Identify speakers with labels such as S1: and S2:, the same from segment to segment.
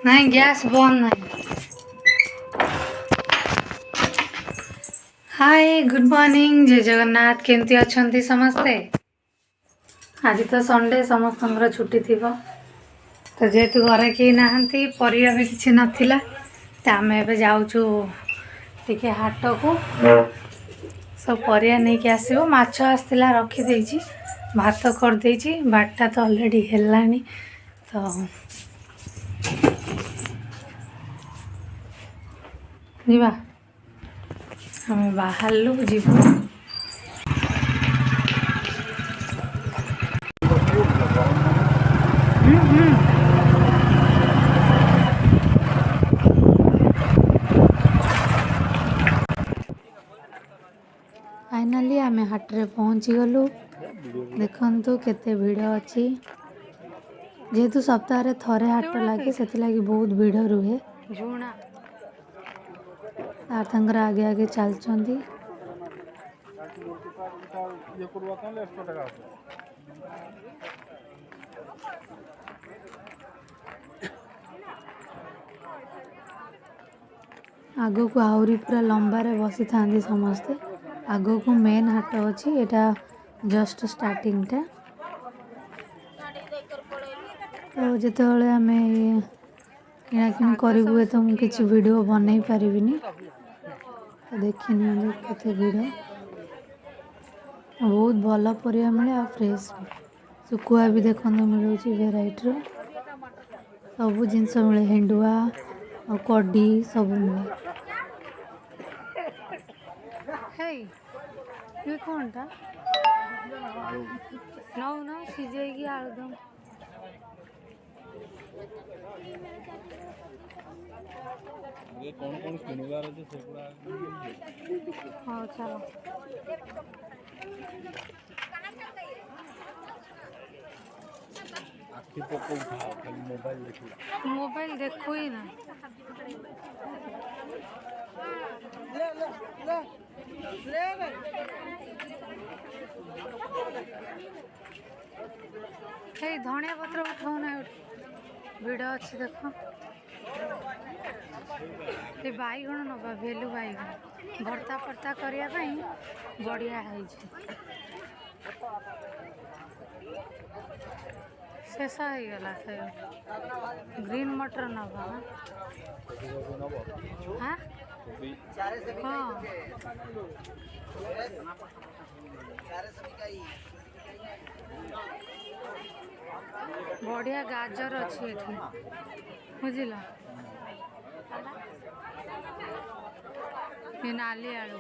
S1: नहीं गैस बंद नहीं। हाय गुड मॉर्निंग जय जगन्नाथ केमती अच्छी समस्ते। आज तो संडे समस्त छुट्टी थी तो जेहेतु घरे कहीं नहांती परिया भी किसी नाला तो आम ए जाऊँ टे हाट को सब परिया नहीं कि आसो माछ आसला रखीदे भात करदे बारटा तो अलरेडी है तो जीवा हम बाहरलु जीव फाइनाली आम हाट्रे पहुँची गलु देखु केते भिड़ अच्छी जेहेतु सप्ताह थरे हाट लगे से लगी बहुत भिड़ रुहे आर आगे आगे चलती आग को आहरी पूरा लंबारे बसी था समस्ते आग को मेन हाट अच्छी एटा जस्ट स्टार्टिंग टा तो जिते आम किणाकिणी करूँ तो मुझे किसी वीडियो बनई पारिनी तो देखनी केते भिड़ बहुत भल परिया मिले आ फ्रेश सुकुआ भी देखो मिलूँ भेराइटर सब जिनस मिले हेंडुआ और कड्डी सब मिले ये कौन टा नौ ना सीझे आलुदम
S2: कौन किणवार अच्छे से
S1: हाँ चलो
S2: आखि पकौ खाली
S1: मोबाइल देखो ही ना धनिया पत्र उठाऊ ना भिड़ अच्छी देख ये बैगण नवा भेलु बैगण भर्ता फर्ता करने बढ़िया है शेष हो गला ग्रीन मटर नवा हाँ हाँ बढ़िया गाजर अच्छी बुझल ये नाली आलू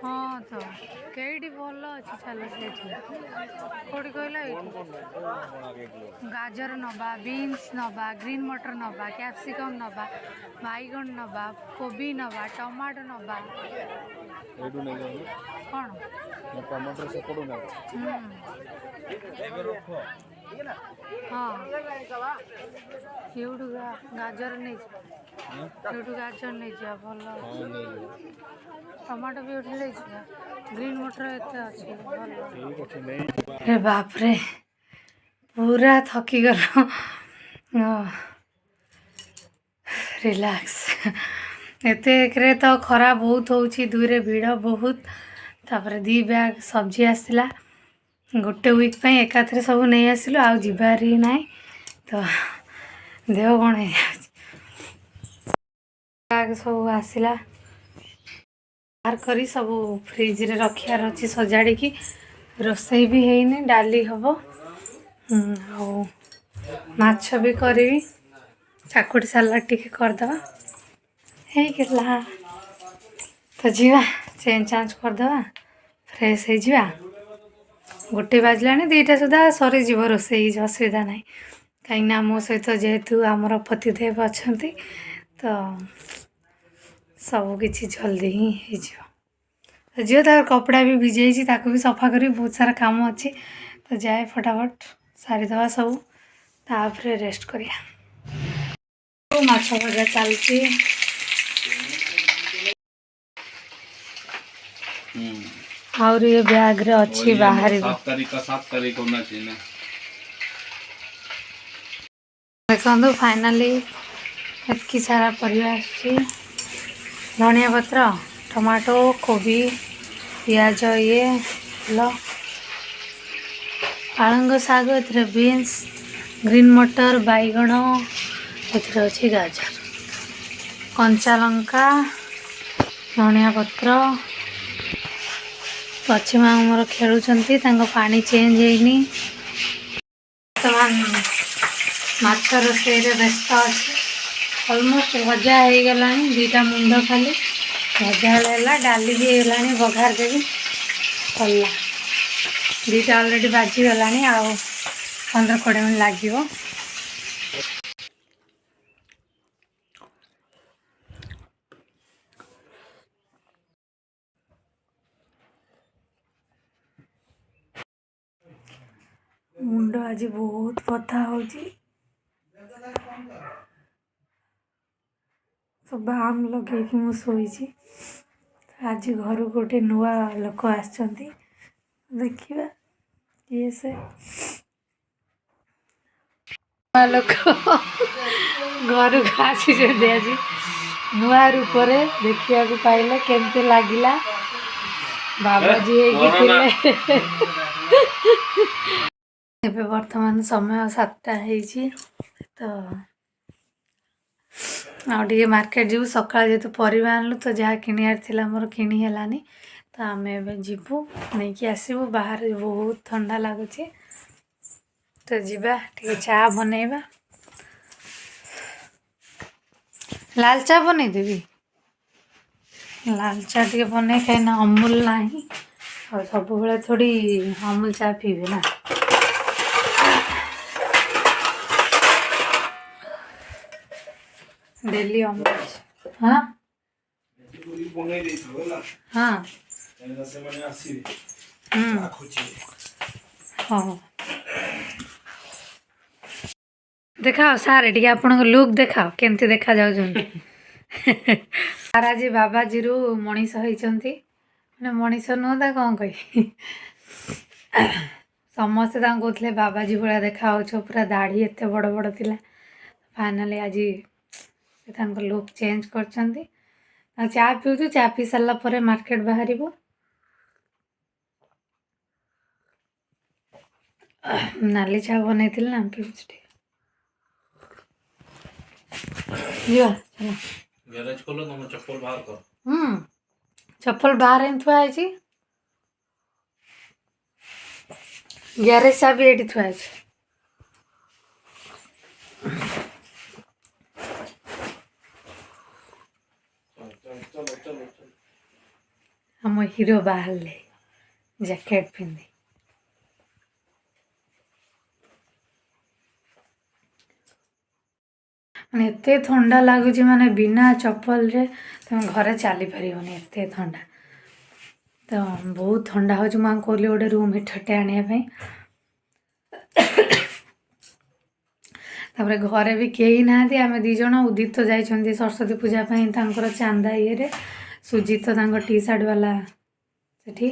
S1: हाँ तो कईटी भल अच्छी चलो से कौटी कहला गाजर नवा बीन्स नवा ग्रीन मटर नवा कैप्सिकम नवा बैगण नवा कोबी नवा टमाटो नवा कौन
S2: टमाटर से पड़ू ना
S1: हाँ एवढू गाजर नहीं एवढू गाजर नहीं जा भल टमाटो भी उठी ले ग्रीन मटर एत अच्छे बाप रे पूरा थकी गल रिलैक्स एते तो खरा बहुत होची दुईरे भिड़ बहुत तापर 2 बैग सब्जी आसला गोटे वीक पे एकाथरे सब नहीं आसिलु आ जिबार ही ना तो देह कौन है बैग सब आसला बाहर करी सब फ्रिज रे रखियार अच्छी सजाड़ी की रोसई भी है डाली हम माछ भी करी काकुड़ी सालाड टी करदे है तो जीवा चेंज चांज करदे फ्रेश हो जा गोटे बाजला 2टा सुधा सरीज रोसई असुविधा ना कहीं मो सहित जेहेतु आमर पतिदेव अच्छा तो सबकि जल्दी ही हो झील तार कपड़ा भी भिजे भी सफा करी बहुत सारा काम अच्छी तो जाए फटाफट सारीदवा सब तापर रेस्ट करिया माछ भजा चलती आउरी ये बैग रे अच्छी बाहर
S2: 7 तारीख होना चाहिए ना।
S1: देखो फाइनाली एतकी सारा परिवा आसी धनिया पत्र टमाटो कोबी पियाज ये लो पालंग शाग ए बीन्स ग्रीन मटर बैगण ए अच्छी गाजर कंचा लंका धनिया पत्र पश्चिम मोर खेलुंट पानी चेंज होनी बर्तमान माछ रोषे व्यस्त अच्छे अलमोस्ट भजा हो गला दीटा मुंड खाली भजा है डाली भी होगा बघार देवी सल्ला दीटा अलरेडी बाजीगला आउ 15-20 मिनट लगे। मुंड आज बहुत कथा हो सब आम लगे कि शोची आज घर गोटे नुआ लोक आसचंती देखिए ये से नुआ लोक घर को आसी आज नुआ रूप देखा पाइले केमती लगिला बाबाजी एबे वर्तमान समय 7टा तो आगे मार्केट जीव सकाल जेतु परिवा आनलु तो जहाँ किनियार थिला मोर किनी हेलानी तो आम एबे जीवु नहीं कि आसबु बाहर बहुत ठंडा लगुच तो जीवा टे चा बनैबा लाल चा बनै देवी लाल चा टे बनै कहीं अमूल ना और सब बेले थोड़ी अमूल चा पीबे ना डेली अमूल हाँ हाँ हाँ देखाओ सारे टी आप लुक देखाओ केमती देखा जाऊँ सारा जी बाबाजी रु मनीष होती मनीष नुह कौन कही समस्ते कहते बाबाजी भाया देखा पूरा दाढ़ी एत बड़ बड़ थिला फाइनाली आज लुक चेंज कर चा पीऊँ चा पी सारा पर मार्केट बाहर नाली चा बन ना पीऊँ
S2: गैरेज खोलो तुम चप्पल बाहर कर
S1: चप्पल बाहर ही थुआई गैरेज चा भी ये थुआई हम हीरो बाहर ले जैकेट पिंधि माने एते ठंडा लगुच माने बिना चप्पल रे तुम घरे चली पारिबनी एते ठंडा तो बहुत ठंडा हो कहली गोटे रूम हीटरटे आने तापर घरे भी कई ना आम दीज उदित जाइछन्ति सरस्वती पूजा पर चांदा ये सुजित तो टी सार्ट वाला सेठी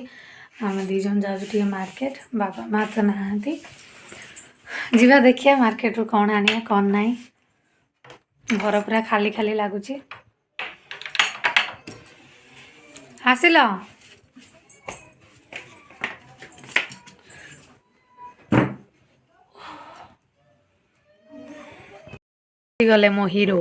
S1: आम दीज जाऊँ मार्केट बाबा माँ तो नहांती जीवा देखिए मार्केट रू कौन आनिया कौन नहीं घर पूरा खाली खाली लगुच आसिल गले मो हीरो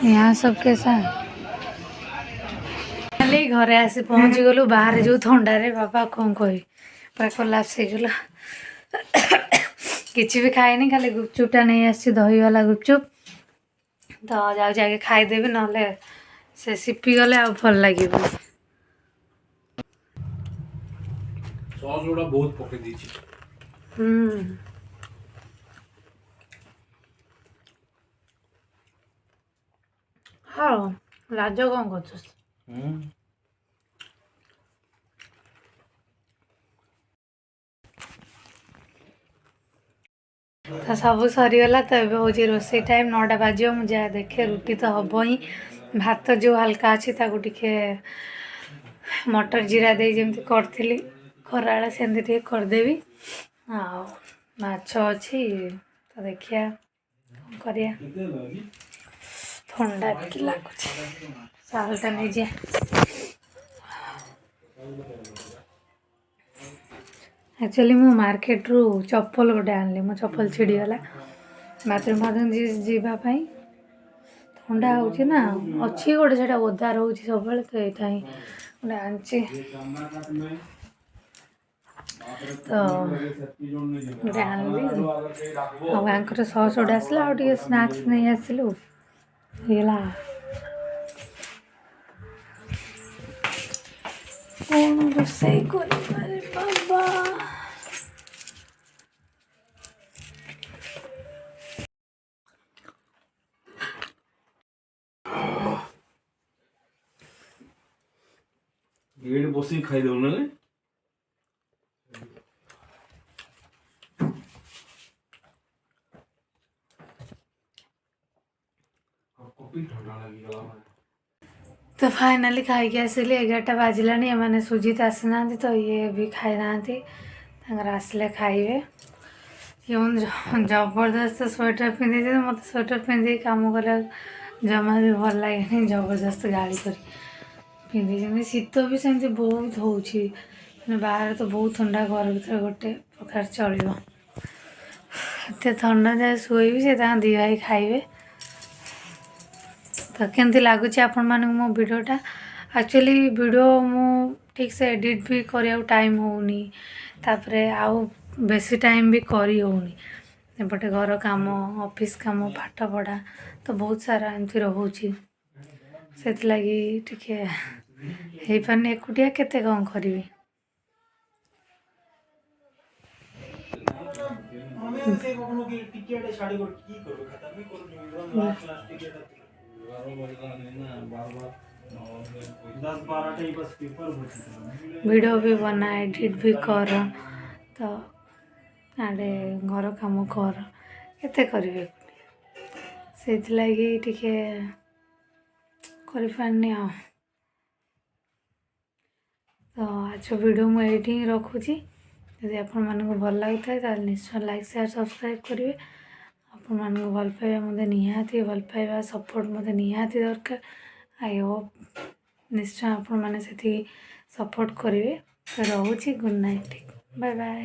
S1: यहाँ सब कैसा घरे आसी पहुँची गलु बाहर जो थंडारे बाबा कौन कह पूरा कोलाप्स हो गला किसी भी खाएनी खाली गुपचुपटा नहीं आसी दही वाला गुपचुप ତ ଯାଉଛି ଆଗେ ଖାଇଦେବି, ନହେଲେ ସେ ସିପି ଗଲେ ଆଉ ଭଲ ଲାଗିବନି।
S2: ସସ୍ ଗୁଡ଼ା ବହୁତ ପକେଇ ଦେଇଛି।
S1: ହଁ ରାଜ କ'ଣ କରୁଛୁ? ତ ସବୁ ସରିଗଲା। ତ ଏବେ ହେଉଛି ରୋଷେଇ ଟାଇମ୍, 9ଟା ବାଜିବ। ମୁଁ ଯାହା ଦେଖେ ରୁଟି ତ ହବ ହିଁ, ଭାତ ଯେଉଁ ହାଲକା ଅଛି ତାକୁ ଟିକେ ମଟର ଜିରା ଦେଇ ଯେମିତି କରିଥିଲି ଖରାବେଳେ ସେମିତି ଟିକେ କରିଦେବି। ଆଉ ମାଛ ଅଛି, ତ ଦେଖିବା କ'ଣ କରିବା। ଥଣ୍ଡା ଟିକେ ଲାଗୁଛି, ଶାଲଟା ନେଇଯା। ଆକ୍ଚୁଆଲି ମୁଁ ମାର୍କେଟରୁ ଚପଲ ଗୋଟେ ଆଣିଲି, ମୋ ଚପଲ ଛିଡ଼ିଗଲା ବାଥରୁମ୍ ଯିବା ପାଇଁ। ଥଣ୍ଡା ହେଉଛି ନା, ଅଛି ଗୋଟେ ସେଇଟା ଓଦା ରହୁଛି ସବୁବେଳେ, ତ ଏଇଟା ହିଁ ଗୋଟେ ଆଣିଛି। ତ ଗୋଟେ ଆଣିଲି, ଆଉ ଆଙ୍କର ସସ୍ ଗୋଟେ ଆସିଲା, ଆଉ ଟିକେ ସ୍ନାକ୍ସ ନେଇ ଆସିଲୁ, ହେଇଗଲା। କ'ଣ ରୋଷେଇ କରିବାରେ ବାବା।
S2: ଏଇଠି ବସିକି ଖାଇଦଉନ ରେ। ଥଣ୍ଡା ଲାଗିଗଲା।
S1: ତ ଫାଇନାଲି ଖାଇକି ଆସିଲି, 11ଟା ବାଜିଲାଣି। ଏମାନେ ସୁଜିତ ଆସିନାହାନ୍ତି, ତ ଇଏ ବି ଖାଇନାହାନ୍ତି, ତାଙ୍କର ଆସିଲେ ଖାଇବେ। ଜବରଦସ୍ତ ସ୍ୱେଟର ପିନ୍ଧିଛି, ମୋତେ ସ୍ୱେଟର ପିନ୍ଧିକି କାମ କରିବାକୁ ଜମା ବି ଭଲ ଲାଗେନି, ଜବରଦସ୍ତ ଗାଳି କରି ପିନ୍ଧିଛନ୍ତି। ଶୀତ ବି ସେମିତି ବହୁତ ହେଉଛି, ମାନେ ବାହାରେ ତ ବହୁତ ଥଣ୍ଡା, ଘର ଭିତରେ ଗୋଟେ ପ୍ରକାର ଚଳିବ। ଏତେ ଥଣ୍ଡା ଯାଏ ଶୋଇବି, ସେ ତାଙ୍କ ଦୁଇ ଭାଇ ଖାଇବେ। ତ କେମିତି ଲାଗୁଛି ଆପଣମାନଙ୍କୁ ମୋ ଭିଡ଼ିଓଟା? ଆକ୍ଚୁଆଲି ଭିଡ଼ିଓ ମୁଁ ଠିକ୍ସେ ଏଡ଼ିଟ୍ ବି କରିବାକୁ ଟାଇମ୍ ହେଉନି, ତାପରେ ଆଉ ବେଶୀ ଟାଇମ୍ ବି କରି ହେଉନି। ଏପଟେ ଘର କାମ, ଅଫିସ୍ କାମ, ପାଠପଢ଼ା, ତ ବହୁତ ସାରା ଏମିତି ରହୁଛି, ସେଥିଲାଗି ଟିକେ ହେଇପାରୁନି। ଏକୁଟିଆ କେତେ କ'ଣ କରିବି। ଭିଡ଼ିଓ ବି ବନା, ଏଡ଼ିଟ୍ ବି କର, ତ ଆଡ଼େ ଘର କାମ କର, କେତେ କରିବେ, ସେଇଥିଲାଗି ଟିକେ କରିପାରୁନି ଆଉ। ତ ଆଜି ଭିଡ଼ିଓ ମୁଁ ଏଇଠି ହିଁ ରଖୁଛି। ଯଦି ଆପଣମାନଙ୍କୁ ଭଲ ଲାଗୁଥାଏ ତାହେଲେ ନିଶ୍ଚୟ ଲାଇକ୍, ସେୟାର, ସବସ୍କ୍ରାଇବ୍ କରିବେ। ଆପଣମାନଙ୍କୁ ଭଲ ପାଇବା ମୋତେ ନିହାତି, ଭଲ ପାଇବା ସପୋର୍ଟ ମୋତେ ନିହାତି ଦରକାର। ଆଇ ହୋପ୍ ନିଶ୍ଚୟ ଆପଣମାନେ ସେତିକି ସପୋର୍ଟ କରିବେ। ତ ରହୁଛି, ଗୁଡ଼୍ ନାଇଟ୍, ବାଏ ବାଏ।